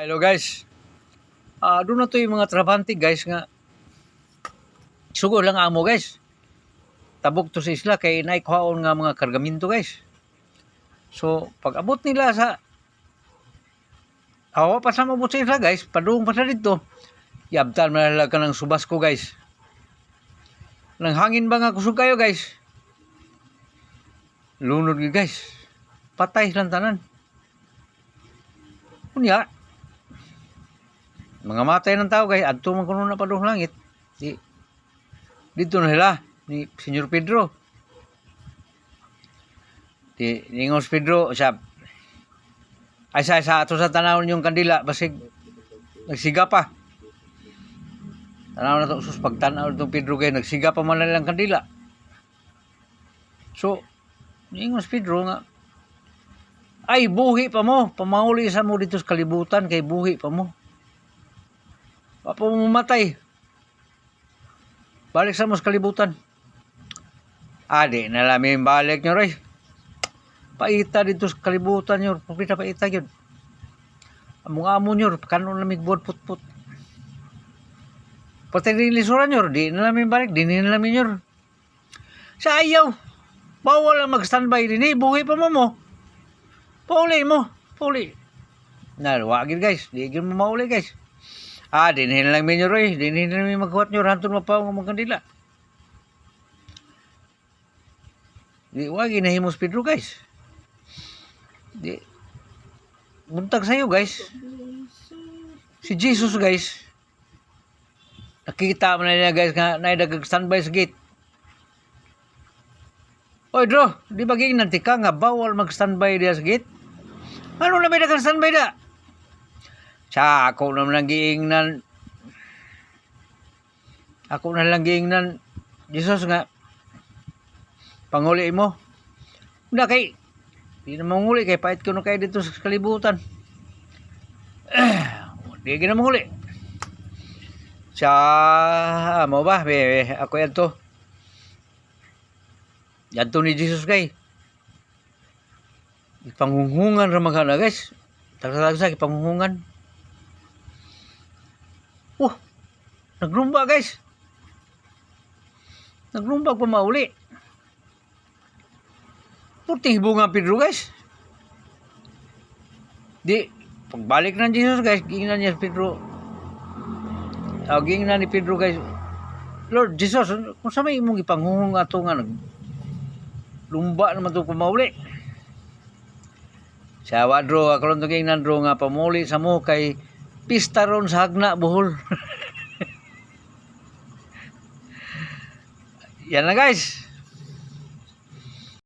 Hello guys. Doon na to yung mga trabante guys nga. Sugo lang amo guys. Tabok to sa isla kay naikuhaon nga mga kargamento guys. So pag abot nila sa awa pa sa mabot sa isla guys, padung pa sa dito. Yabtan malala ka ng subas ko guys. Nang hangin ba nga kusog kayo guys? Lunod guys. Patay lang tanan. Kunya, mga matay ng tao guys, adto man kuno na padung langit. Dito na sila ni Senyor Pedro. Di ningos Pedro sa ay sa ato sa tanaw yung kandila basig nagsiga pa. Tanaw na to sus pagtanaw itong Pedro kay nagsiga pa man lang kandila. So ningos Pedro nga ay buhi pa mo, pamauli sa mo dito sa kalibutan kay buhi pa mo. Papa mo mamatay. Balik sa mas kalibutan. Adi, nalamin balik nyo rin. Paita dito sa kalibutan nyo. Pagpita paita yun. Among amo nyo, kanon lamig buwan put-put. Pati nilisuran nyo, di nalamin balik, di nalamin nyo. Sa ayaw, bawal lang mag-standby din eh. Buhay pa mo. Pauli mo. Pauli. Wagin guys. Di yun mo mauli guys. Dinhin lang minyo roy. Dinhin lang minyo magkuhat nyo. Rantun mapaw ng mga kandila. Di wagi na himos Pedro guys. Di. Buntag sa'yo guys. Si Jesus guys. Nakikita mo na niya guys nga naidagag standby sa gate. Oy Dro, di ba nanti ka nga bawal mag-standby diya sa gate? Ano na may nag-standby da? Sa ako naman lang giingnan. Ako na lang giingnan. Jesus nga. Panguli mo. Una kay. Di na manguli kay pait ko na kayo dito sa kalibutan. Di na manguli. Sa mo ba? Ako yan to. Yan to ni Jesus kay. Ipanghunghungan ramagan na guys. Tagsa ipanghunghungan. Nagrumba guys. Nagrumba pa mauli. Purting hibungan Pedro guys. Di, pagbalik ng Jesus guys, gingnan niya Pedro. Gingnan ni Pedro guys. Lord Jesus, kung sa may imong ipanghunghung ato nga lumba naman ito pumauli. Sa wadro, ako lang ito gingnan Dro nga pamuli sa mo kay pista ron sa hagna buhol. Yan na guys.